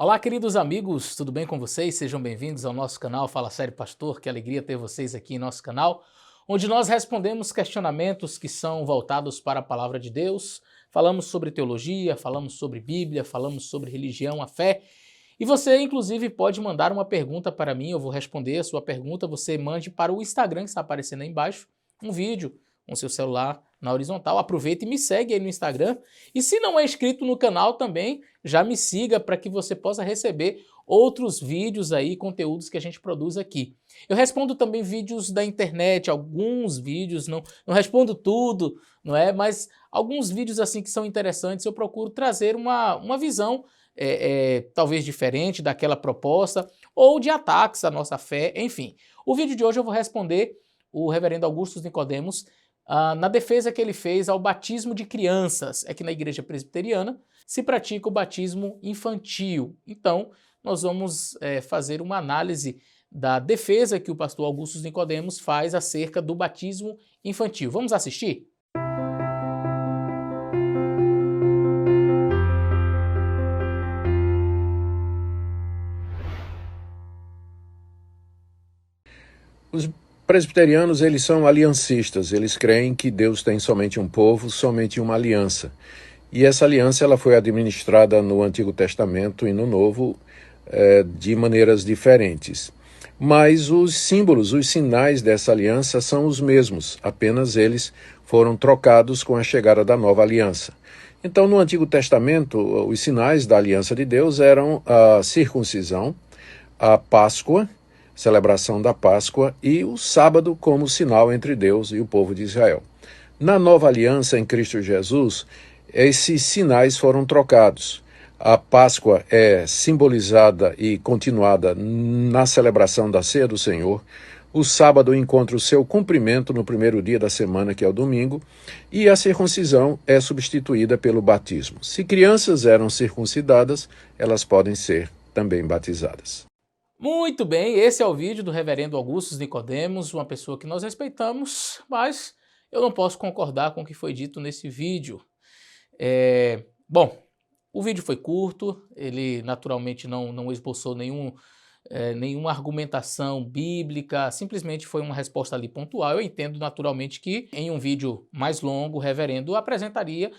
Olá, queridos amigos, tudo bem com vocês? Sejam bem-vindos ao nosso canal Fala Sério Pastor. Que alegria ter vocês aqui em nosso canal, onde nós respondemos questionamentos que são voltados para a palavra de Deus. Falamos sobre teologia, falamos sobre Bíblia, falamos sobre religião, a fé. E você, inclusive, pode mandar uma pergunta para mim, eu vou responder a sua pergunta. Você mande para o Instagram que está aparecendo aí embaixo, um vídeo com seu celular na horizontal. Aproveita e me segue aí no Instagram. E se não é inscrito no canal também, já me siga para que você possa receber outros vídeos aí, conteúdos que a gente produz aqui. Eu respondo também vídeos da internet, alguns vídeos, não respondo tudo, não é? Mas alguns vídeos assim que são interessantes, eu procuro trazer uma visão talvez diferente daquela proposta, ou de ataques à nossa fé, enfim. O vídeo de hoje eu vou responder o reverendo Augusto Nicodemos na defesa que ele fez ao batismo de crianças. É que na igreja presbiteriana se pratica o batismo infantil. Então, nós vamos fazer uma análise da defesa que o pastor Augusto Nicodemos faz acerca do batismo infantil. Vamos assistir? Os presbiterianos, eles são aliancistas, eles creem que Deus tem somente um povo, somente uma aliança. E essa aliança ela foi administrada no Antigo Testamento e no Novo de maneiras diferentes. Mas os símbolos, os sinais dessa aliança são os mesmos, apenas eles foram trocados com a chegada da nova aliança. Então, no Antigo Testamento, os sinais da aliança de Deus eram a circuncisão, a Páscoa, celebração da Páscoa, e o sábado como sinal entre Deus e o povo de Israel. Na nova aliança em Cristo Jesus, esses sinais foram trocados. A Páscoa é simbolizada e continuada na celebração da Ceia do Senhor. O sábado encontra o seu cumprimento no primeiro dia da semana, que é o domingo, e a circuncisão é substituída pelo batismo. Se crianças eram circuncidadas, elas podem ser também batizadas. Muito bem, esse é o vídeo do reverendo Augusto Nicodemos, uma pessoa que nós respeitamos, mas eu não posso concordar com o que foi dito nesse vídeo. Bom, o vídeo foi curto, ele naturalmente não esboçou nenhuma argumentação bíblica, simplesmente foi uma resposta ali pontual. Eu entendo naturalmente que em um vídeo mais longo o reverendo apresentaria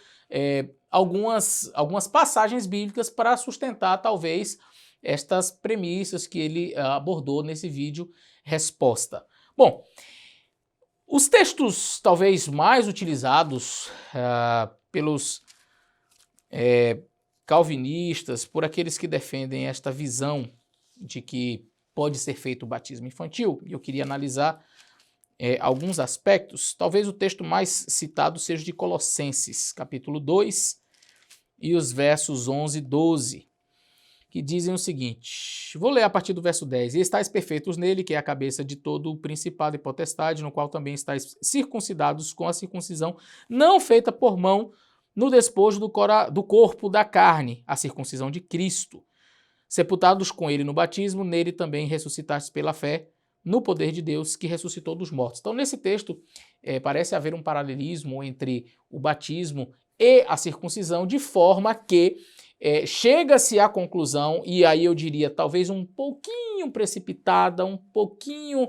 algumas passagens bíblicas para sustentar talvez estas premissas que ele abordou nesse vídeo resposta. Bom, os textos talvez mais utilizados pelos calvinistas, por aqueles que defendem esta visão de que pode ser feito o batismo infantil, e eu queria analisar alguns aspectos. Talvez o texto mais citado seja de Colossenses, capítulo 2, e os versos 11 e 12, que dizem o seguinte, vou ler a partir do verso 10. E estáis perfeitos nele, que é a cabeça de todo o principado e potestade, no qual também estáis circuncidados com a circuncisão não feita por mão, no despojo do corpo da carne, a circuncisão de Cristo. Sepultados com ele no batismo, nele também ressuscitastes pela fé, no poder de Deus que ressuscitou dos mortos. Então, nesse texto, parece haver um paralelismo entre o batismo e a circuncisão, de forma que chega-se à conclusão, e aí eu diria talvez um pouquinho precipitada, um pouquinho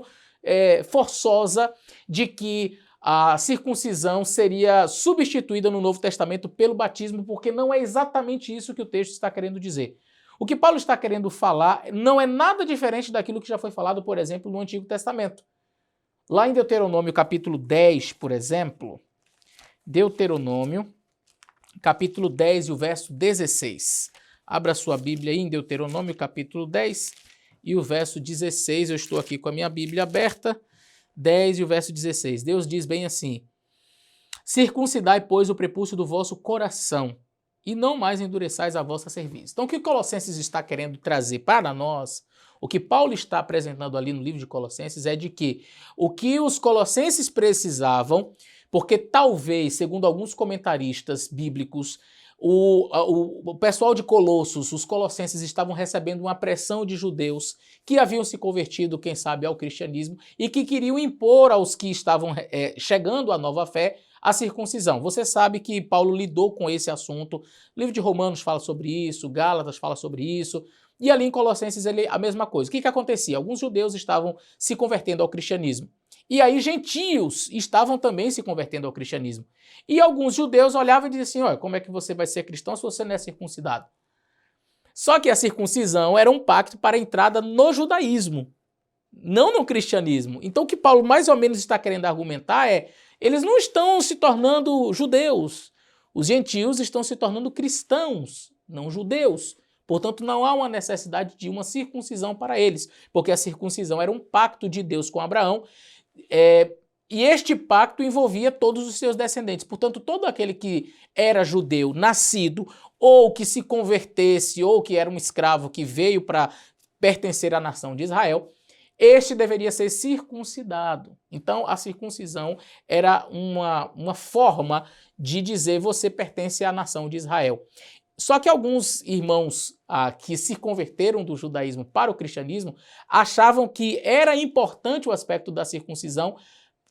forçosa, de que a circuncisão seria substituída no Novo Testamento pelo batismo, porque não é exatamente isso que o texto está querendo dizer. O que Paulo está querendo falar não é nada diferente daquilo que já foi falado, por exemplo, no Antigo Testamento. Lá em Deuteronômio capítulo 10, por exemplo, Deuteronômio capítulo 10 e o verso 16. Abra sua Bíblia aí em Deuteronômio capítulo 10 e o verso 16. Eu estou aqui com a minha Bíblia aberta. 10 e o verso 16. Deus diz bem assim: circuncidai, pois, o prepúcio do vosso coração, e não mais endureçais a vossa cerviz. Então, o que Colossenses está querendo trazer para nós, o que Paulo está apresentando ali no livro de Colossenses, é de que o que os colossenses precisavam, porque talvez, segundo alguns comentaristas bíblicos, o pessoal de Colossos, os colossenses, estavam recebendo uma pressão de judeus que haviam se convertido, quem sabe, ao cristianismo e que queriam impor aos que estavam chegando à nova fé a circuncisão. Você sabe que Paulo lidou com esse assunto, o livro de Romanos fala sobre isso, Gálatas fala sobre isso, e ali em Colossenses ele a mesma coisa. O que acontecia? Alguns judeus estavam se convertendo ao cristianismo. E aí gentios estavam também se convertendo ao cristianismo. E alguns judeus olhavam e diziam assim, olha, como é que você vai ser cristão se você não é circuncidado? Só que a circuncisão era um pacto para a entrada no judaísmo, não no cristianismo. Então o que Paulo mais ou menos está querendo argumentar é, eles não estão se tornando judeus, os gentios estão se tornando cristãos, não judeus. Portanto, não há uma necessidade de uma circuncisão para eles, porque a circuncisão era um pacto de Deus com Abraão, e este pacto envolvia todos os seus descendentes. Portanto, todo aquele que era judeu, nascido, ou que se convertesse, ou que era um escravo que veio para pertencer à nação de Israel, este deveria ser circuncidado. Então, a circuncisão era uma forma de dizer você pertence à nação de Israel. Só que alguns irmãos que se converteram do judaísmo para o cristianismo achavam que era importante o aspecto da circuncisão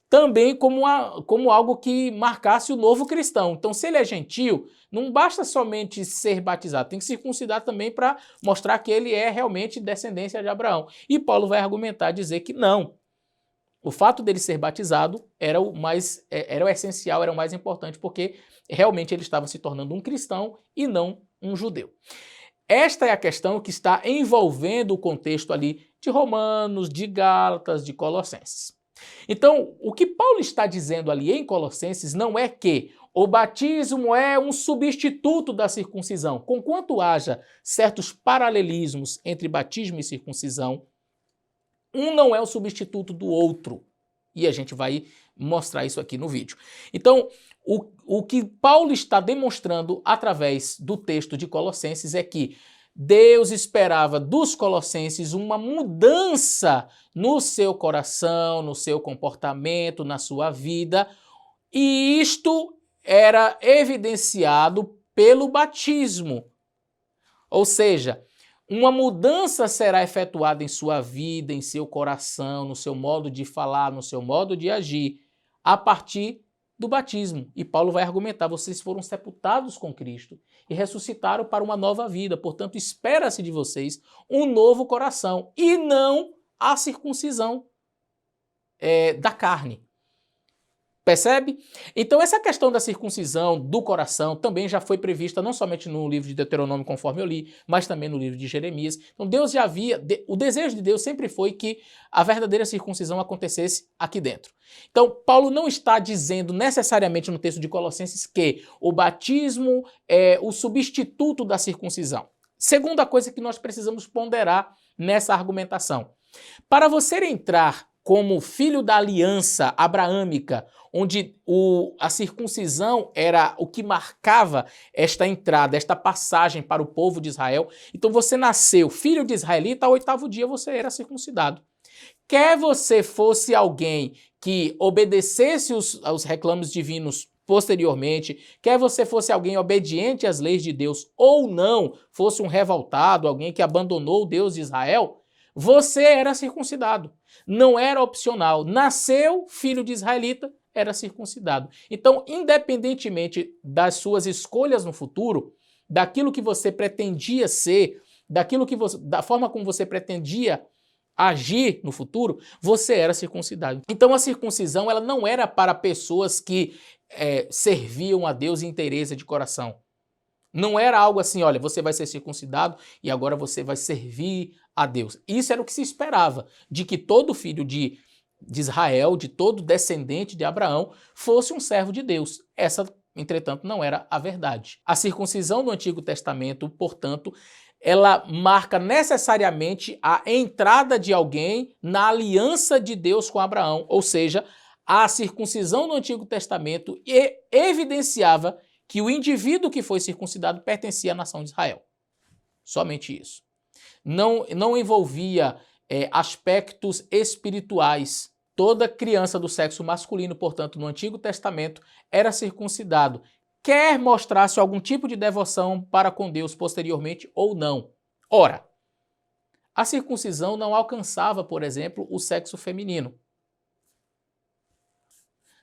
também como algo que marcasse o novo cristão. Então, se ele é gentio, não basta somente ser batizado, tem que circuncidar também para mostrar que ele é realmente descendência de Abraão. E Paulo vai argumentar, dizer que não. O fato dele ser batizado era o essencial, era o mais importante, porque realmente ele estava se tornando um cristão e não um judeu. Esta é a questão que está envolvendo o contexto ali de Romanos, de Gálatas, de Colossenses. Então, o que Paulo está dizendo ali em Colossenses não é que o batismo é um substituto da circuncisão. Conquanto haja certos paralelismos entre batismo e circuncisão, um não é o substituto do outro. E a gente vai mostrar isso aqui no vídeo. Então, o que Paulo está demonstrando através do texto de Colossenses é que Deus esperava dos colossenses uma mudança no seu coração, no seu comportamento, na sua vida, e isto era evidenciado pelo batismo. Ou seja, uma mudança será efetuada em sua vida, em seu coração, no seu modo de falar, no seu modo de agir, a partir do batismo. E Paulo vai argumentar, vocês foram sepultados com Cristo e ressuscitaram para uma nova vida. Portanto, espera-se de vocês um novo coração e não a circuncisão da carne. Percebe? Então essa questão da circuncisão do coração também já foi prevista não somente no livro de Deuteronômio, conforme eu li, mas também no livro de Jeremias. Então Deus já havia, o desejo de Deus sempre foi que a verdadeira circuncisão acontecesse aqui dentro. Então Paulo não está dizendo necessariamente no texto de Colossenses que o batismo é o substituto da circuncisão. Segunda coisa que nós precisamos ponderar nessa argumentação. Para você entrar como filho da aliança abraâmica, onde a circuncisão era o que marcava esta entrada, esta passagem para o povo de Israel. Então você nasceu filho de israelita, ao 8º dia você era circuncidado. Quer você fosse alguém que obedecesse aos reclamos divinos posteriormente, quer você fosse alguém obediente às leis de Deus ou não, fosse um revoltado, alguém que abandonou o Deus de Israel, você era circuncidado. Não era opcional. Nasceu filho de israelita, era circuncidado. Então, independentemente das suas escolhas no futuro, daquilo que você pretendia ser, da forma como você pretendia agir no futuro, você era circuncidado. Então, a circuncisão ela não era para pessoas que serviam a Deus em inteireza de coração. Não era algo assim, olha, você vai ser circuncidado e agora você vai servir a Deus. Isso era o que se esperava, de que todo filho de Israel, de todo descendente de Abraão, fosse um servo de Deus. Essa, entretanto, não era a verdade. A circuncisão do Antigo Testamento, portanto, ela marca necessariamente a entrada de alguém na aliança de Deus com Abraão, ou seja, a circuncisão do Antigo Testamento evidenciava que o indivíduo que foi circuncidado pertencia à nação de Israel. Somente isso. Não envolvia aspectos espirituais. Toda criança do sexo masculino, portanto, no Antigo Testamento, era circuncidado, quer mostrasse algum tipo de devoção para com Deus posteriormente ou não. Ora, a circuncisão não alcançava, por exemplo, o sexo feminino.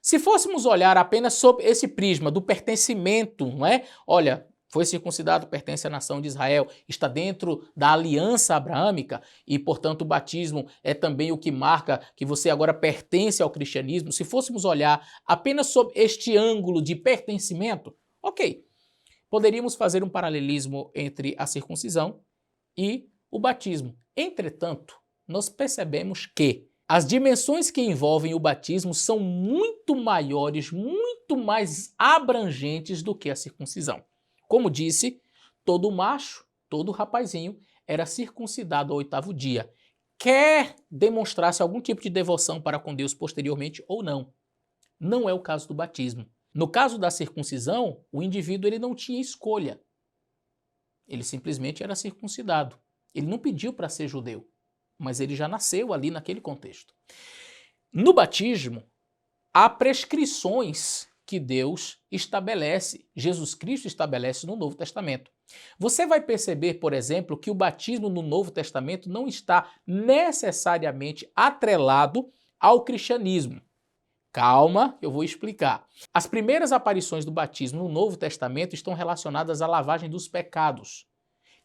Se fôssemos olhar apenas sob esse prisma do pertencimento, não é? Olha, foi circuncidado, pertence à nação de Israel, está dentro da aliança abraâmica e, portanto, o batismo é também o que marca que você agora pertence ao cristianismo. Se fôssemos olhar apenas sob este ângulo de pertencimento, ok, poderíamos fazer um paralelismo entre a circuncisão e o batismo. Entretanto, nós percebemos que as dimensões que envolvem o batismo são muito maiores, muito mais abrangentes do que a circuncisão. Como disse, todo macho, todo rapazinho era circuncidado ao 8º dia, quer demonstrasse algum tipo de devoção para com Deus posteriormente ou não. Não é o caso do batismo. No caso da circuncisão, o indivíduo ele não tinha escolha. Ele simplesmente era circuncidado. Ele não pediu para ser judeu, mas ele já nasceu ali naquele contexto. No batismo, há prescrições que Deus estabelece, Jesus Cristo estabelece no Novo Testamento. Você vai perceber, por exemplo, que o batismo no Novo Testamento não está necessariamente atrelado ao cristianismo. Calma, eu vou explicar. As primeiras aparições do batismo no Novo Testamento estão relacionadas à lavagem dos pecados.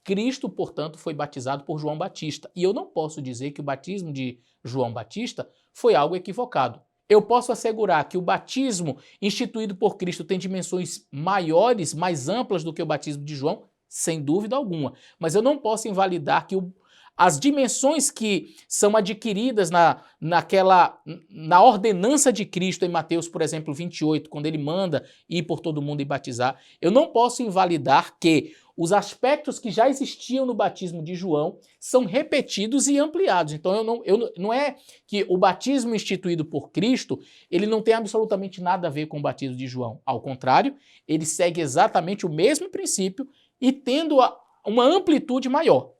Cristo, portanto, foi batizado por João Batista. E eu não posso dizer que o batismo de João Batista foi algo equivocado. Eu posso assegurar que o batismo instituído por Cristo tem dimensões maiores, mais amplas do que o batismo de João, sem dúvida alguma. Mas eu não posso invalidar que as dimensões que são adquiridas na ordenança de Cristo em Mateus, por exemplo, 28, quando ele manda ir por todo mundo e batizar, eu não posso invalidar que os aspectos que já existiam no batismo de João são repetidos e ampliados. Então não é que o batismo instituído por Cristo ele não tem absolutamente nada a ver com o batismo de João. Ao contrário, ele segue exatamente o mesmo princípio e tendo uma amplitude maior.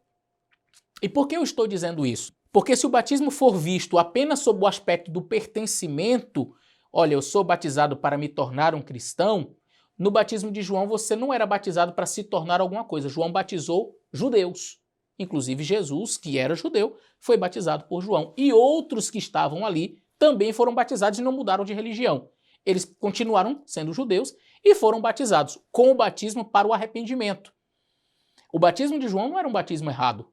E por que eu estou dizendo isso? Porque se o batismo for visto apenas sob o aspecto do pertencimento, olha, eu sou batizado para me tornar um cristão, no batismo de João você não era batizado para se tornar alguma coisa. João batizou judeus. Inclusive Jesus, que era judeu, foi batizado por João. E outros que estavam ali também foram batizados e não mudaram de religião. Eles continuaram sendo judeus e foram batizados com o batismo para o arrependimento. O batismo de João não era um batismo errado.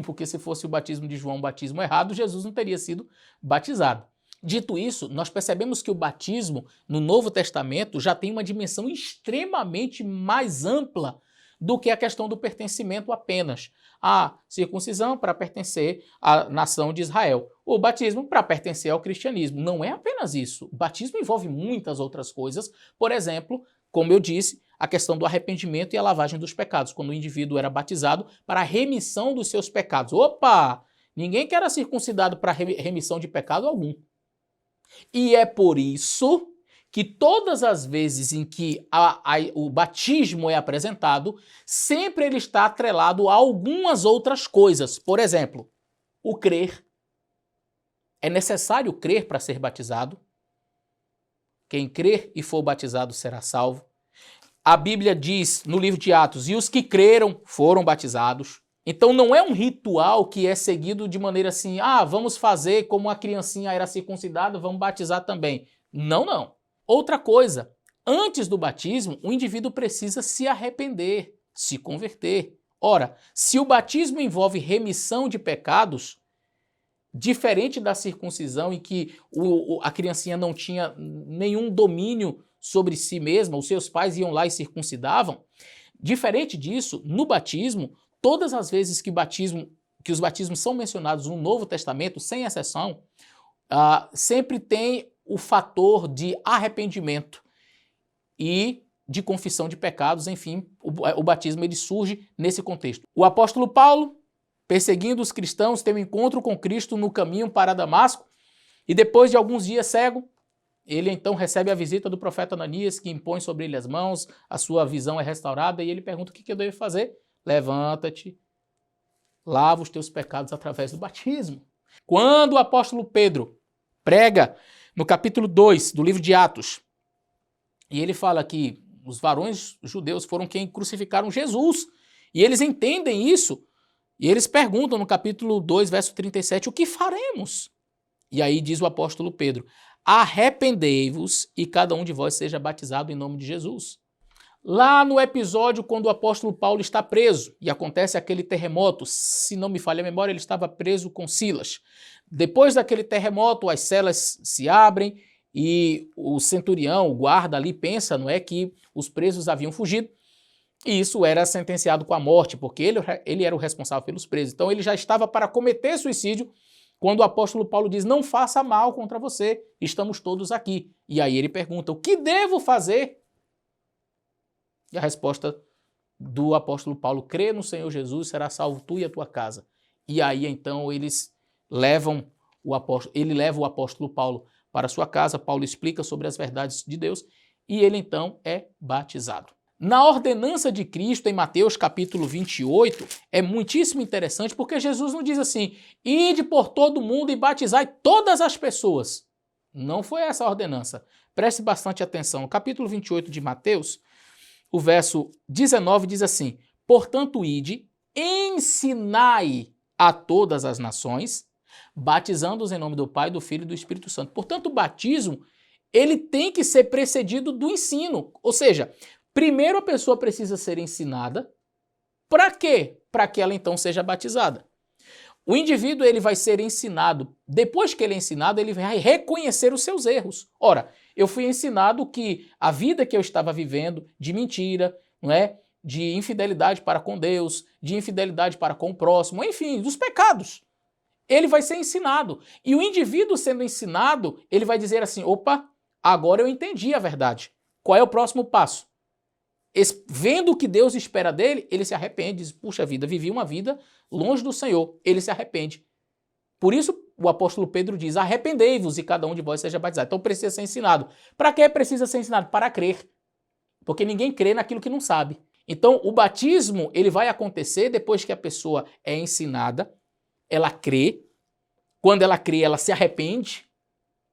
Porque se fosse o batismo de João um batismo errado, Jesus não teria sido batizado. Dito isso, nós percebemos que o batismo no Novo Testamento já tem uma dimensão extremamente mais ampla do que a questão do pertencimento apenas. A circuncisão para pertencer à nação de Israel. O batismo para pertencer ao cristianismo. Não é apenas isso. O batismo envolve muitas outras coisas. Por exemplo, como eu disse, a questão do arrependimento e a lavagem dos pecados, quando o indivíduo era batizado para a remissão dos seus pecados. Opa! Ninguém que era circuncidado para remissão de pecado algum. E é por isso que todas as vezes em que o batismo é apresentado, sempre ele está atrelado a algumas outras coisas. Por exemplo, o crer. É necessário crer para ser batizado. Quem crer e for batizado será salvo. A Bíblia diz no livro de Atos, e os que creram foram batizados. Então não é um ritual que é seguido de maneira assim, vamos fazer como a criancinha era circuncidada, vamos batizar também. Não, não. Outra coisa, antes do batismo, o indivíduo precisa se arrepender, se converter. Ora, se o batismo envolve remissão de pecados, diferente da circuncisão em que a criancinha não tinha nenhum domínio sobre si mesma, os seus pais iam lá e circuncidavam. Diferente disso, no batismo, todas as vezes que os batismos são mencionados no Novo Testamento, sem exceção, sempre tem o fator de arrependimento e de confissão de pecados, enfim, o batismo ele surge nesse contexto. O apóstolo Paulo, perseguindo os cristãos, tem um encontro com Cristo no caminho para Damasco e depois de alguns dias cego, ele então recebe a visita do profeta Ananias, que impõe sobre ele as mãos, a sua visão é restaurada e ele pergunta o que eu devo fazer? Levanta-te, lava os teus pecados através do batismo. Quando o apóstolo Pedro prega no capítulo 2 do livro de Atos, e ele fala que os varões judeus foram quem crucificaram Jesus, e eles entendem isso, e eles perguntam no capítulo 2, verso 37, o que faremos? E aí diz o apóstolo Pedro, arrependei-vos e cada um de vós seja batizado em nome de Jesus. Lá no episódio quando o apóstolo Paulo está preso e acontece aquele terremoto, se não me falha a memória, ele estava preso com Silas. Depois daquele terremoto, as celas se abrem e o centurião, o guarda ali, pensa, não é, que os presos haviam fugido. E isso era sentenciado com a morte, porque ele era o responsável pelos presos. Então ele já estava para cometer suicídio quando o apóstolo Paulo diz, não faça mal contra você, estamos todos aqui. E aí ele pergunta, o que devo fazer? E a resposta do apóstolo Paulo, crê no Senhor Jesus, será salvo tu e a tua casa. E aí então ele leva o apóstolo Paulo para sua casa, Paulo explica sobre as verdades de Deus e ele então é batizado. Na ordenança de Cristo, em Mateus capítulo 28, é muitíssimo interessante porque Jesus não diz assim, ide por todo mundo e batizai todas as pessoas. Não foi essa a ordenança. Preste bastante atenção. No capítulo 28 de Mateus, o verso 19 diz assim, portanto, ide, ensinai a todas as nações, batizando-os em nome do Pai, do Filho e do Espírito Santo. Portanto, o batismo, ele tem que ser precedido do ensino. Ou seja, primeiro a pessoa precisa ser ensinada. Para quê? Para que ela então seja batizada. O indivíduo ele vai ser ensinado. Depois que ele é ensinado, ele vai reconhecer os seus erros. Ora, eu fui ensinado que a vida que eu estava vivendo de mentira, não é? De infidelidade para com Deus, de infidelidade para com o próximo, enfim, dos pecados. Ele vai ser ensinado. E o indivíduo sendo ensinado, ele vai dizer assim, opa, agora eu entendi a verdade. Qual é o próximo passo? Vendo o que Deus espera dele, ele se arrepende, diz, puxa vida, vivi uma vida longe do Senhor. Ele se arrepende. Por isso, o apóstolo Pedro diz, arrependei-vos e cada um de vós seja batizado. Então precisa ser ensinado. Para que precisa ser ensinado? Para crer. Porque ninguém crê naquilo que não sabe. Então o batismo ele vai acontecer depois que a pessoa é ensinada, ela crê. Quando ela crê, ela se arrepende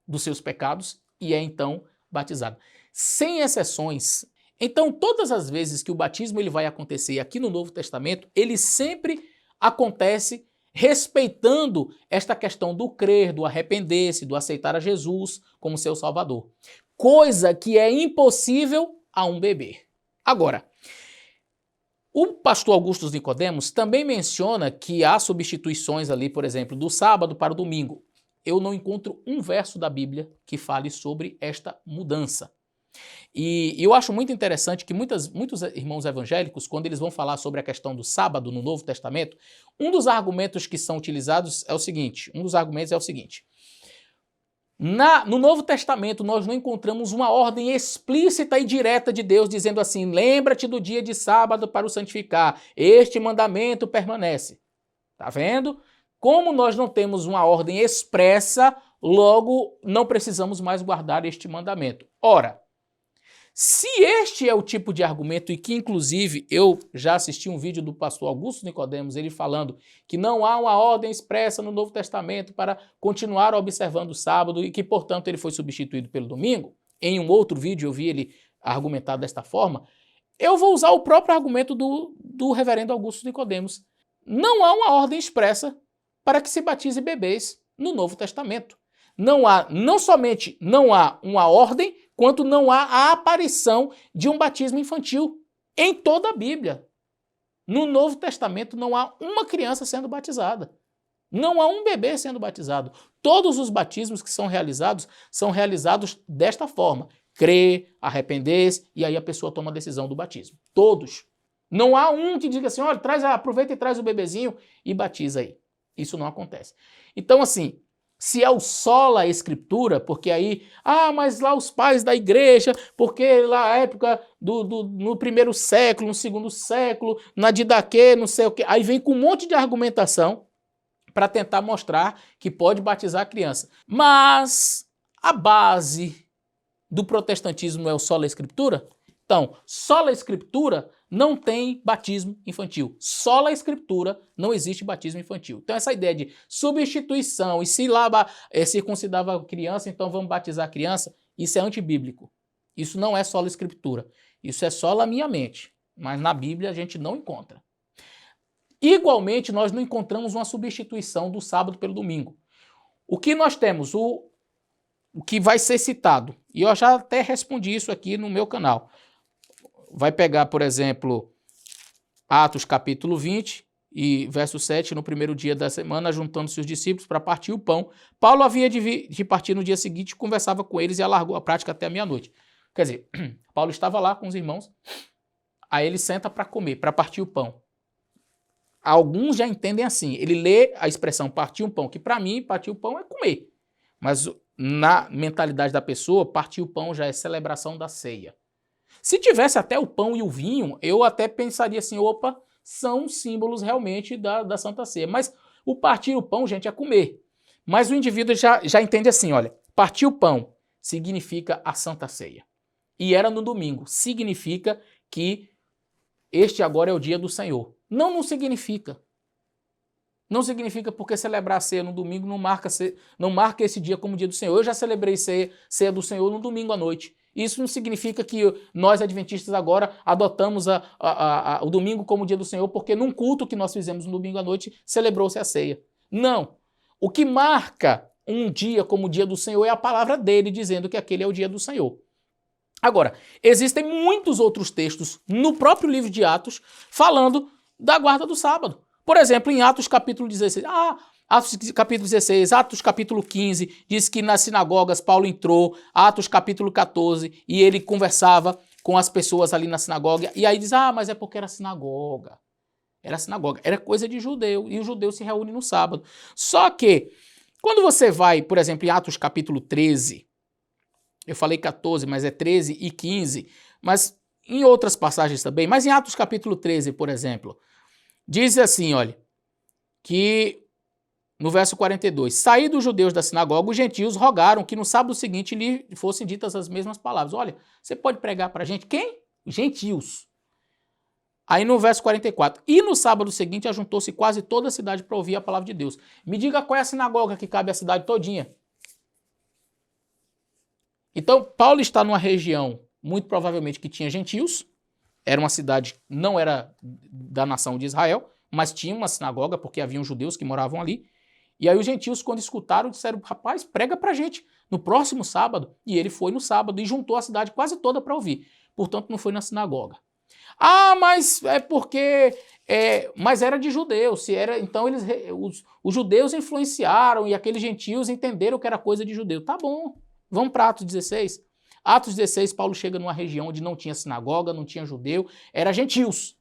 dos seus pecados e é então batizada. Sem exceções. Então todas as vezes que o batismo ele vai acontecer aqui no Novo Testamento, ele sempre acontece respeitando esta questão do crer, do arrepender-se, do aceitar a Jesus como seu Salvador. Coisa que é impossível a um bebê. Agora, o pastor Augusto Nicodemos também menciona que há substituições ali, por exemplo, do sábado para o domingo. Eu não encontro um verso da Bíblia que fale sobre esta mudança. E eu acho muito interessante que muitos irmãos evangélicos, quando eles vão falar sobre a questão do sábado no Novo Testamento, um dos argumentos que são utilizados é o seguinte, no Novo Testamento nós não encontramos uma ordem explícita e direta de Deus dizendo assim, lembra-te do dia de sábado para o santificar, este mandamento permanece. Tá vendo? Como nós não temos uma ordem expressa, logo não precisamos mais guardar este mandamento. Ora, se este é o tipo de argumento, e que inclusive eu já assisti um vídeo do pastor Augusto Nicodemos, ele falando que não há uma ordem expressa no Novo Testamento para continuar observando o sábado e que, portanto, ele foi substituído pelo domingo, em um outro vídeo eu vi ele argumentar desta forma, eu vou usar o próprio argumento do reverendo Augusto Nicodemos. Não há uma ordem expressa para que se batize bebês no Novo Testamento. Não somente não há uma ordem, quanto não há a aparição de um batismo infantil em toda a Bíblia. No Novo Testamento não há uma criança sendo batizada. Não há um bebê sendo batizado. Todos os batismos que são realizados desta forma. Crer, arrepender-se, e aí a pessoa toma a decisão do batismo. Todos. Não há um que diga assim, olha, aproveita e traz o bebezinho e batiza aí. Isso não acontece. Então, assim, se é o sola escritura, porque aí, mas lá os pais da igreja, porque lá a época no primeiro século, no segundo século, na Didaquê, não sei o quê, aí vem com um monte de argumentação para tentar mostrar que pode batizar a criança. Mas a base do protestantismo é o sola escritura? Então, sola escritura não tem batismo infantil. Sola escritura não existe batismo infantil. Então essa ideia de substituição e se lá circuncidava a criança, então vamos batizar a criança, isso é antibíblico. Isso não é sola escritura. Isso é só na minha mente. Mas na Bíblia a gente não encontra. Igualmente, nós não encontramos uma substituição do sábado pelo domingo. O que nós temos? O que vai ser citado, e eu já até respondi isso aqui no meu canal. Vai pegar, por exemplo, Atos capítulo 20 e verso 7, no primeiro dia da semana, juntando-se os discípulos para partir o pão. Paulo havia de partir no dia seguinte, conversava com eles e alargou a prática até a meia-noite. Quer dizer, Paulo estava lá com os irmãos, aí ele senta para comer, para partir o pão. Alguns já entendem assim, ele lê a expressão partir um pão, que para mim, partir o pão é comer. Mas na mentalidade da pessoa, partir o pão já é celebração da ceia. Se tivesse até o pão e o vinho, eu até pensaria assim, opa, são símbolos realmente da Santa Ceia. Mas o partir o pão, gente, é comer. Mas o indivíduo já entende assim, olha, partir o pão significa a Santa Ceia. E era no domingo, significa que este agora é o dia do Senhor. Não significa. Não significa porque celebrar a ceia no domingo não marca esse dia como dia do Senhor. Eu já celebrei ceia do Senhor no domingo à noite. Isso não significa que nós, adventistas, agora adotamos o domingo como dia do Senhor, porque num culto que nós fizemos no domingo à noite, celebrou-se a ceia. Não. O que marca um dia como dia do Senhor é a palavra dele, dizendo que aquele é o dia do Senhor. Agora, existem muitos outros textos no próprio livro de Atos falando da guarda do sábado. Por exemplo, em Atos capítulo 16, Atos capítulo 16, Atos capítulo 15, diz que nas sinagogas Paulo entrou, Atos capítulo 14, e ele conversava com as pessoas ali na sinagoga, e aí diz, mas é porque era sinagoga. Era sinagoga, era coisa de judeu, e o judeu se reúne no sábado. Só que, quando você vai, por exemplo, em Atos capítulo 13, eu falei 14, mas é 13 e 15, mas em outras passagens também, mas em Atos capítulo 13, por exemplo, diz assim, olha, que no verso 42, saídos os judeus da sinagoga, os gentios rogaram que no sábado seguinte lhe fossem ditas as mesmas palavras. Olha, você pode pregar para a gente? Quem? Gentios. Aí no verso 44, e no sábado seguinte ajuntou-se quase toda a cidade para ouvir a palavra de Deus. Me diga qual é a sinagoga que cabe à cidade todinha. Então, Paulo está numa região, muito provavelmente, que tinha gentios, era uma cidade, não era da nação de Israel, mas tinha uma sinagoga, porque haviam judeus que moravam ali, e aí os gentios, quando escutaram, disseram, rapaz, prega pra gente no próximo sábado, e ele foi no sábado e juntou a cidade quase toda para ouvir, portanto não foi na sinagoga. Mas é porque, mas era de judeus, então os judeus influenciaram e aqueles gentios entenderam que era coisa de judeu. Tá bom. Vamos para Atos 16. Atos 16, Paulo chega numa região onde não tinha sinagoga, não tinha judeu, era gentios.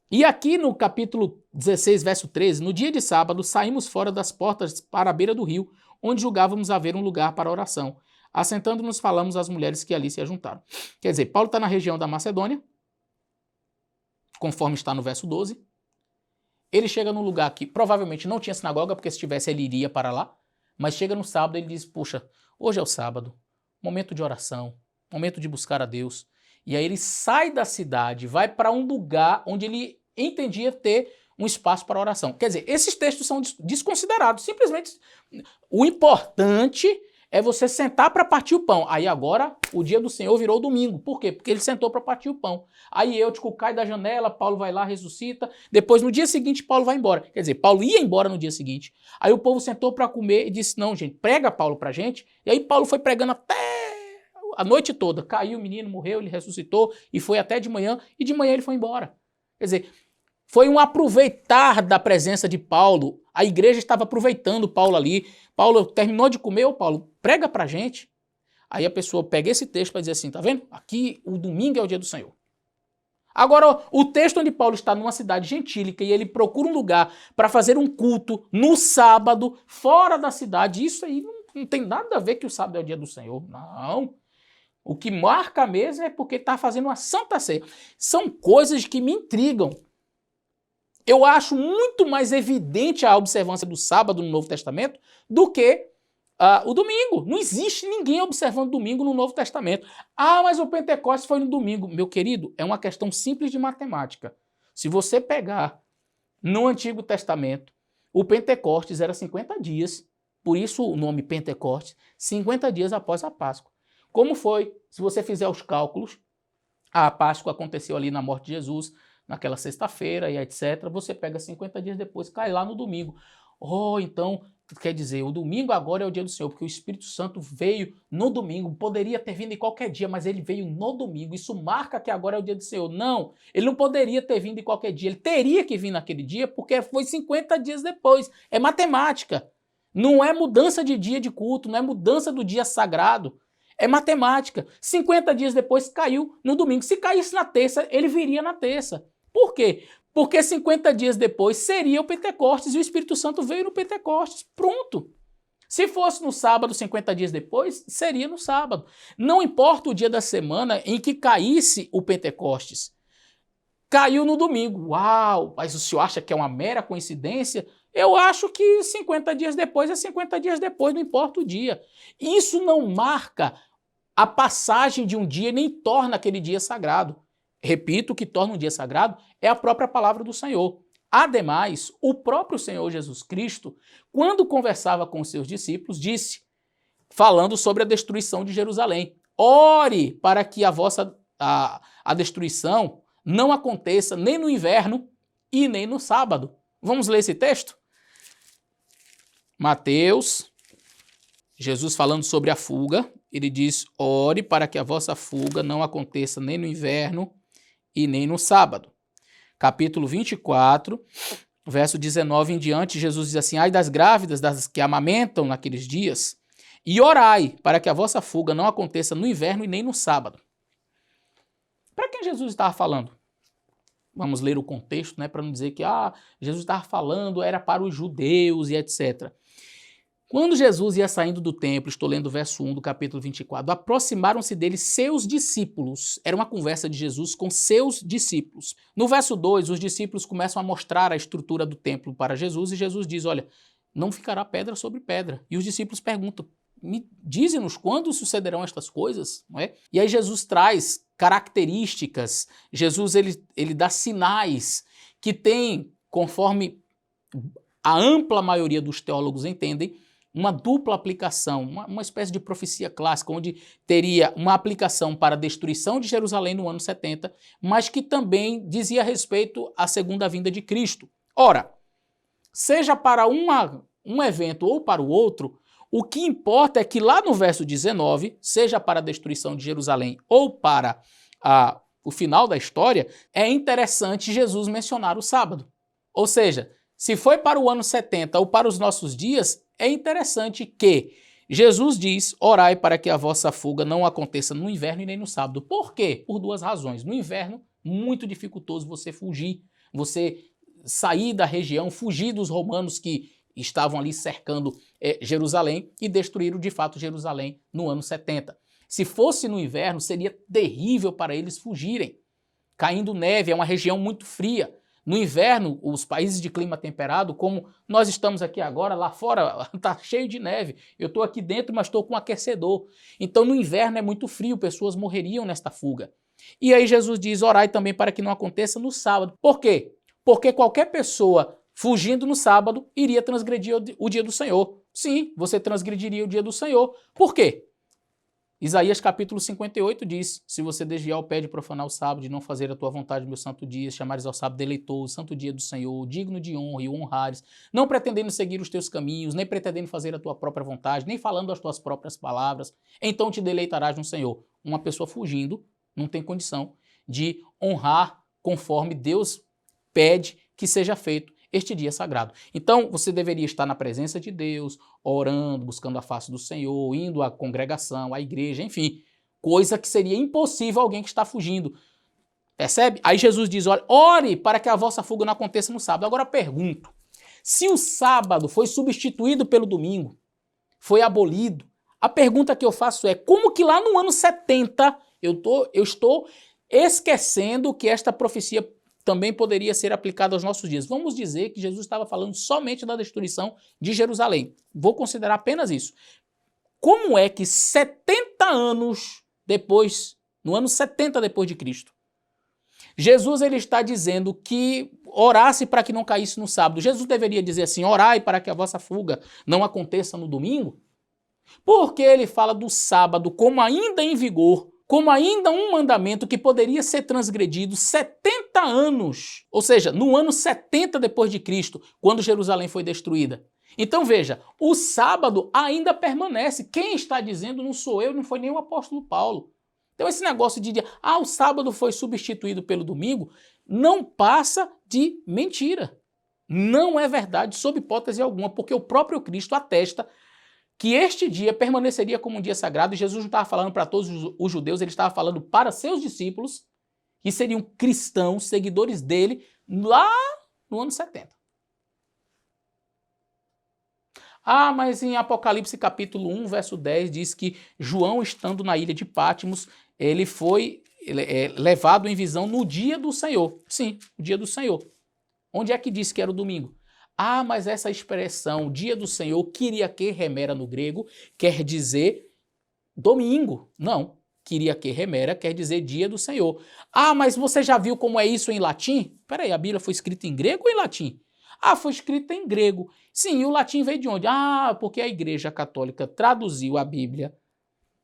E aqui no capítulo 16, verso 13, no dia de sábado, saímos fora das portas para a beira do rio, onde julgávamos haver um lugar para oração. Assentando-nos, falamos às mulheres que ali se ajuntaram. Quer dizer, Paulo está na região da Macedônia, conforme está no verso 12. Ele chega num lugar que provavelmente não tinha sinagoga, porque se tivesse ele iria para lá, mas chega no sábado e ele diz, puxa, hoje é o sábado, momento de oração, momento de buscar a Deus. E aí ele sai da cidade, vai para um lugar onde ele entendia ter um espaço para oração. Quer dizer, esses textos são desconsiderados. Simplesmente o importante é você sentar para partir o pão. Aí agora o dia do Senhor virou domingo. Por quê? Porque ele sentou para partir o pão. Aí Eutico cai da janela, Paulo vai lá, ressuscita. Depois, no dia seguinte, Paulo vai embora. Quer dizer, Paulo ia embora no dia seguinte. Aí o povo sentou para comer e disse, não, gente, prega Paulo pra gente. E aí Paulo foi pregando até a noite toda. Caiu o menino, morreu, ele ressuscitou e foi até de manhã. E de manhã ele foi embora. Quer dizer, foi um aproveitar da presença de Paulo. A igreja estava aproveitando Paulo ali. Paulo terminou de comer, Paulo, prega pra gente. Aí a pessoa pega esse texto para dizer assim, tá vendo? Aqui o domingo é o dia do Senhor. Agora, o texto onde Paulo está numa cidade gentílica e ele procura um lugar para fazer um culto no sábado, fora da cidade, isso aí não tem nada a ver que o sábado é o dia do Senhor. Não. O que marca mesmo é porque está fazendo uma santa ceia. São coisas que me intrigam. Eu acho muito mais evidente a observância do sábado no Novo Testamento do que o domingo. Não existe ninguém observando domingo no Novo Testamento. Mas o Pentecostes foi no domingo. Meu querido, é uma questão simples de matemática. Se você pegar no Antigo Testamento, o Pentecostes era 50 dias, por isso o nome Pentecostes, 50 dias após a Páscoa. Como foi? Se você fizer os cálculos, a Páscoa aconteceu ali na morte de Jesus, naquela sexta-feira e etc. Você pega 50 dias depois, cai lá no domingo. Oh, então, quer dizer, o domingo agora é o dia do Senhor, porque o Espírito Santo veio no domingo, poderia ter vindo em qualquer dia, mas ele veio no domingo, isso marca que agora é o dia do Senhor. Não, ele não poderia ter vindo em qualquer dia, ele teria que vir naquele dia, porque foi 50 dias depois. É matemática, não é mudança de dia de culto, não é mudança do dia sagrado, é matemática. 50 dias depois caiu no domingo. Se caísse na terça, ele viria na terça. Por quê? Porque 50 dias depois seria o Pentecostes e o Espírito Santo veio no Pentecostes. Pronto. Se fosse no sábado, 50 dias depois, seria no sábado. Não importa o dia da semana em que caísse o Pentecostes. Caiu no domingo. Uau! Mas o senhor acha que é uma mera coincidência? Eu acho que 50 dias depois é 50 dias depois, não importa o dia. Isso não marca a passagem de um dia nem torna aquele dia sagrado. Repito, o que torna um dia sagrado é a própria palavra do Senhor. Ademais, o próprio Senhor Jesus Cristo, quando conversava com os seus discípulos, disse, falando sobre a destruição de Jerusalém, ore para que a destruição não aconteça nem no inverno e nem no sábado. Vamos ler esse texto? Mateus, Jesus falando sobre a fuga, ele diz, ore para que a vossa fuga não aconteça nem no inverno e nem no sábado. Capítulo 24, verso 19 em diante, Jesus diz assim, ai das grávidas, das que amamentam naqueles dias, e orai para que a vossa fuga não aconteça no inverno e nem no sábado. Para quem Jesus estava falando? Vamos ler o contexto, né, para não dizer que Jesus estava falando, era para os judeus e etc. Quando Jesus ia saindo do templo, estou lendo o verso 1 do capítulo 24, aproximaram-se dele seus discípulos. Era uma conversa de Jesus com seus discípulos. No verso 2, os discípulos começam a mostrar a estrutura do templo para Jesus e Jesus diz, olha, não ficará pedra sobre pedra. E os discípulos perguntam, dize-nos quando sucederão estas coisas? Não é? E aí Jesus traz características, Jesus ele dá sinais que tem, conforme a ampla maioria dos teólogos entendem, uma dupla aplicação, uma espécie de profecia clássica, onde teria uma aplicação para a destruição de Jerusalém no ano 70, mas que também dizia respeito à segunda vinda de Cristo. Ora, seja para um evento ou para o outro, o que importa é que lá no verso 19, seja para a destruição de Jerusalém ou para o final da história, é interessante Jesus mencionar o sábado. Ou seja, se foi para o ano 70 ou para os nossos dias, é interessante que Jesus diz, orai para que a vossa fuga não aconteça no inverno e nem no sábado. Por quê? Por duas razões. No inverno, muito dificultoso você fugir, você sair da região, fugir dos romanos que estavam ali cercando Jerusalém e destruíram de fato Jerusalém no ano 70. Se fosse no inverno, seria terrível para eles fugirem. Caindo neve, é uma região muito fria. No inverno, os países de clima temperado, como nós estamos aqui agora, lá fora está cheio de neve. Eu estou aqui dentro, mas estou com um aquecedor. Então no inverno é muito frio, pessoas morreriam nesta fuga. E aí Jesus diz, orai também para que não aconteça no sábado. Por quê? Porque qualquer pessoa fugindo no sábado iria transgredir o dia do Senhor. Sim, você transgrediria o dia do Senhor. Por quê? Isaías capítulo 58 diz, se você desviar o pé de profanar o sábado, de não fazer a tua vontade no meu santo dia, chamares ao sábado deleitoso, santo dia do Senhor, digno de honra e o honrares, não pretendendo seguir os teus caminhos, nem pretendendo fazer a tua própria vontade, nem falando as tuas próprias palavras, então te deleitarás no Senhor. Uma pessoa fugindo não tem condição de honrar conforme Deus pede que seja feito este dia sagrado. Então, você deveria estar na presença de Deus, orando, buscando a face do Senhor, indo à congregação, à igreja, enfim, coisa que seria impossível alguém que está fugindo. Percebe? Aí Jesus diz, olha, ore para que a vossa fuga não aconteça no sábado. Agora pergunto, se o sábado foi substituído pelo domingo, foi abolido, a pergunta que eu faço é, como que lá no ano 70 eu estou esquecendo que esta profecia também poderia ser aplicado aos nossos dias. Vamos dizer que Jesus estava falando somente da destruição de Jerusalém. Vou considerar apenas isso. Como é que 70 anos depois, no ano 70 depois de Cristo, Jesus ele está dizendo que orasse para que não caísse no sábado. Jesus deveria dizer assim, orai para que a vossa fuga não aconteça no domingo? Porque ele fala do sábado como ainda em vigor, como ainda um mandamento que poderia ser transgredido 70 anos, ou seja, no ano 70 depois de Cristo, quando Jerusalém foi destruída. Então veja, o sábado ainda permanece. Quem está dizendo não sou eu, não foi nem o apóstolo Paulo. Então esse negócio de o sábado foi substituído pelo domingo, não passa de mentira. Não é verdade, sob hipótese alguma, porque o próprio Cristo atesta que este dia permaneceria como um dia sagrado, e Jesus não estava falando para todos os judeus, ele estava falando para seus discípulos, que seriam cristãos, seguidores dele, lá no ano 70. Mas em Apocalipse capítulo 1, verso 10, diz que João, estando na ilha de Patmos, ele foi levado em visão no dia do Senhor. Sim, o dia do Senhor. Onde é que diz que era o domingo? Mas essa expressão, dia do Senhor, Kyriake remera no grego, quer dizer domingo. Não, Kyriake remera quer dizer dia do Senhor. Mas você já viu como é isso em latim? Peraí, a Bíblia foi escrita em grego ou em latim? Foi escrita em grego. Sim, e o latim veio de onde? Porque a Igreja Católica traduziu a Bíblia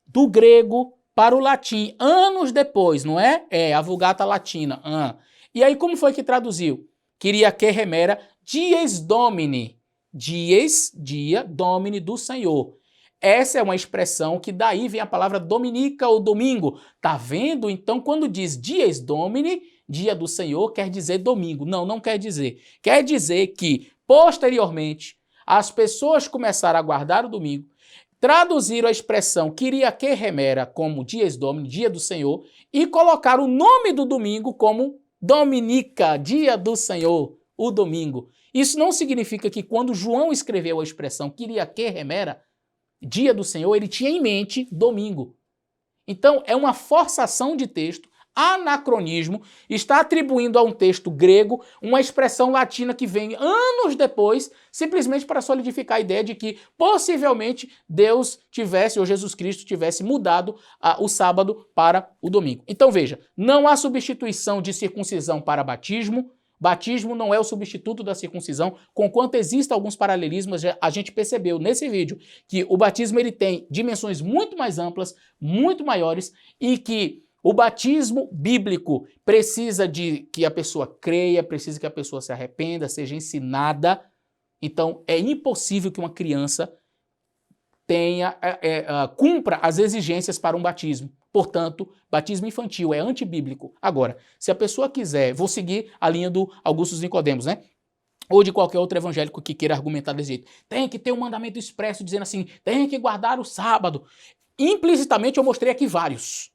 do grego para o latim anos depois, não é? A Vulgata Latina. E aí como foi que traduziu? Kyriake remera dies Domini. Dies, dia, Domini, do Senhor. Essa é uma expressão que daí vem a palavra dominica ou domingo. Tá vendo? Então quando diz dies Domini, dia do Senhor, quer dizer domingo. Não quer dizer. Quer dizer que, posteriormente, as pessoas começaram a guardar o domingo, traduziram a expressão Kyriake remera como dies Domini, dia do Senhor, e colocaram o nome do domingo como Dominica, dia do Senhor, o domingo. Isso não significa que quando João escreveu a expressão Kyriake remera, dia do Senhor, ele tinha em mente domingo. Então é uma forçação de texto, anacronismo, está atribuindo a um texto grego uma expressão latina que vem anos depois, simplesmente para solidificar a ideia de que possivelmente Deus tivesse, ou Jesus Cristo tivesse mudado o sábado para o domingo. Então veja, não há substituição de circuncisão para batismo. Batismo não é o substituto da circuncisão, conquanto existem alguns paralelismos, a gente percebeu nesse vídeo que o batismo ele tem dimensões muito mais amplas, muito maiores, e que o batismo bíblico precisa de que a pessoa creia, precisa que a pessoa se arrependa, seja ensinada. Então é impossível que uma criança cumpra as exigências para um batismo. Portanto, batismo infantil é antibíblico. Agora, se a pessoa quiser, vou seguir a linha do Augusto Nicodemos, né? Ou de qualquer outro evangélico que queira argumentar desse jeito. Tem que ter um mandamento expresso dizendo assim, tem que guardar o sábado. Implicitamente eu mostrei aqui vários.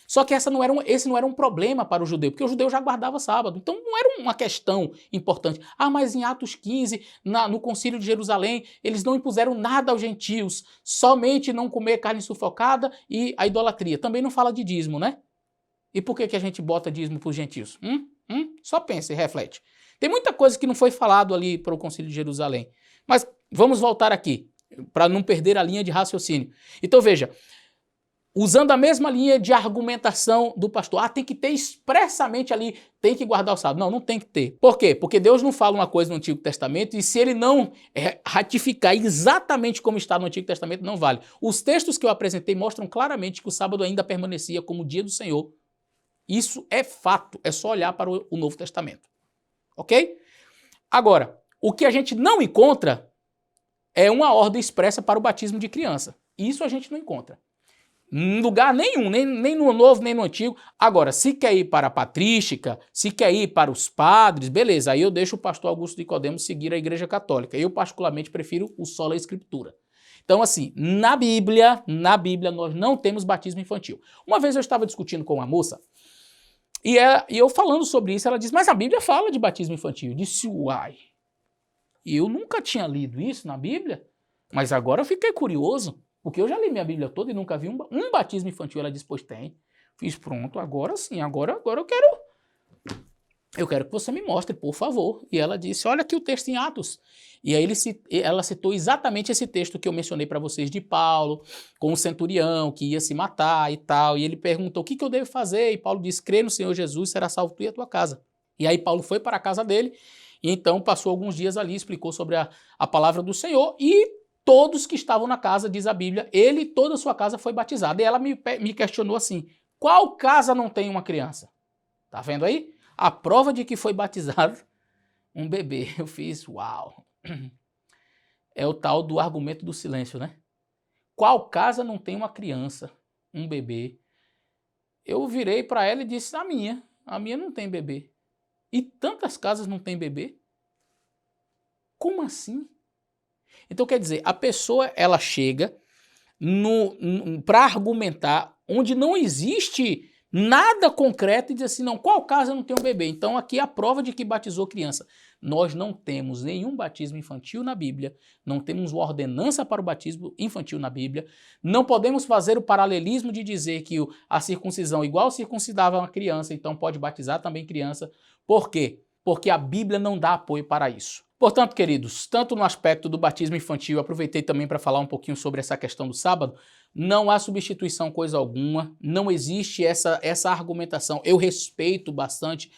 Só que esse não era um problema para o judeu, porque o judeu já guardava sábado. Então não era uma questão importante. Mas em Atos 15, no concílio de Jerusalém, eles não impuseram nada aos gentios, somente não comer carne sufocada e a idolatria. Também não fala de dízimo, né? E por que a gente bota dízimo para os gentios? Só pensa e reflete. Tem muita coisa que não foi falado ali para o concílio de Jerusalém. Mas vamos voltar aqui, para não perder a linha de raciocínio. Então veja, usando a mesma linha de argumentação do pastor, tem que ter expressamente ali, tem que guardar o sábado. Não tem que ter. Por quê? Porque Deus não fala uma coisa no Antigo Testamento e se ele não ratificar exatamente como está no Antigo Testamento, não vale. Os textos que eu apresentei mostram claramente que o sábado ainda permanecia como o dia do Senhor. Isso é fato, é só olhar para o Novo Testamento. Ok? Agora, o que a gente não encontra é uma ordem expressa para o batismo de criança. Isso a gente não encontra. Em lugar nenhum, nem no Novo, nem no Antigo. Agora, se quer ir para a patrística, se quer ir para os padres, beleza, aí eu deixo o pastor Augusto Nicodemos seguir a Igreja Católica. Eu, particularmente, prefiro o sola escritura. Então, assim, na Bíblia, nós não temos batismo infantil. Uma vez eu estava discutindo com uma moça, e eu falando sobre isso, ela disse, mas a Bíblia fala de batismo infantil. Eu disse, uai, eu nunca tinha lido isso na Bíblia, mas agora eu fiquei curioso. Porque eu já li minha Bíblia toda e nunca vi um batismo infantil. Ela disse, pois tem. Fiz pronto, agora sim, agora eu quero que você me mostre, por favor. E ela disse, olha aqui o texto em Atos. E aí ela citou exatamente esse texto que eu mencionei para vocês de Paulo, com o centurião que ia se matar e tal. E ele perguntou, o que eu devo fazer? E Paulo disse, crê no Senhor Jesus, será salvo tu e a tua casa. E aí Paulo foi para a casa dele, e então passou alguns dias ali, explicou sobre a palavra do Senhor e todos que estavam na casa, diz a Bíblia, ele e toda a sua casa foi batizado. E ela me questionou assim, Qual casa não tem uma criança? Tá vendo aí? A prova de que foi batizado um bebê. Eu fiz, uau. É o tal do argumento do silêncio, né? Qual casa não tem uma criança, um bebê? Eu virei para ela e disse, a minha não tem bebê. E tantas casas não tem bebê? Como assim? Então quer dizer, a pessoa ela chega para argumentar onde não existe nada concreto e diz assim, não, qual casa não tem um bebê? Então aqui é a prova de que batizou criança. Nós não temos nenhum batismo infantil na Bíblia, não temos uma ordenança para o batismo infantil na Bíblia, não podemos fazer o paralelismo de dizer que a circuncisão igual circuncidava uma criança, então pode batizar também criança. Por quê? Porque a Bíblia não dá apoio para isso. Portanto, queridos, tanto no aspecto do batismo infantil, aproveitei também para falar um pouquinho sobre essa questão do sábado, não há substituição coisa alguma, não existe essa argumentação. Eu respeito bastante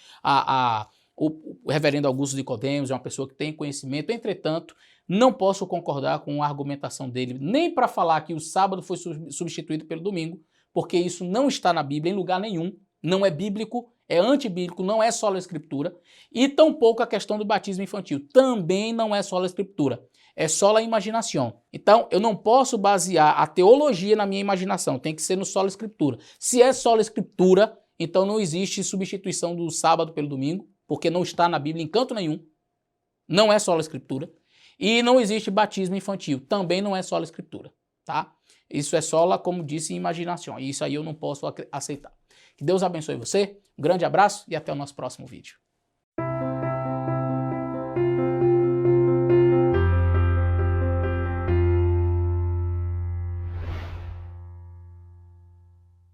o reverendo Augusto Nicodemos, é uma pessoa que tem conhecimento, entretanto, não posso concordar com a argumentação dele, nem para falar que o sábado foi substituído pelo domingo, porque isso não está na Bíblia em lugar nenhum, não é bíblico, é antibíblico, não é sola escritura, e tampouco a questão do batismo infantil, também não é sola escritura, é sola imaginação. Então, eu não posso basear a teologia na minha imaginação, tem que ser no sola escritura. Se é sola escritura, então não existe substituição do sábado pelo domingo, porque não está na Bíblia em canto nenhum, não é sola escritura, e não existe batismo infantil, também não é sola escritura, tá? Isso é sola, como disse, imaginação, e isso aí eu não posso aceitar. Que Deus abençoe você, um grande abraço e até o nosso próximo vídeo.